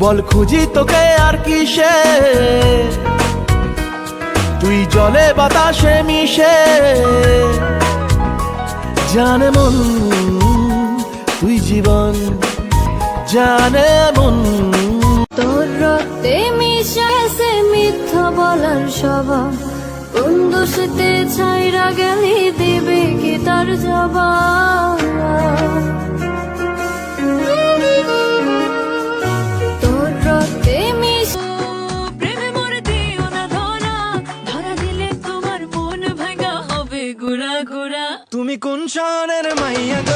বল খুঁজি তোকে আর কিসে, তুই জলে বাতাসে মিশে। জানে মন তুই জীবন, জানে মন। তোর রক্তে মিশে মিথ্যা বলার স্বভাব, কোন দোষেতে ছাইরা গেলি দিবে কি তার জবাব। তোর রক্তে মিশে প্রেমে মরে দিও না ধরা, ধরা দিলে তোমার মন ভাঙা হবে গুড়া গুড়া। তুমি কোন শহরের মাইয়া গো?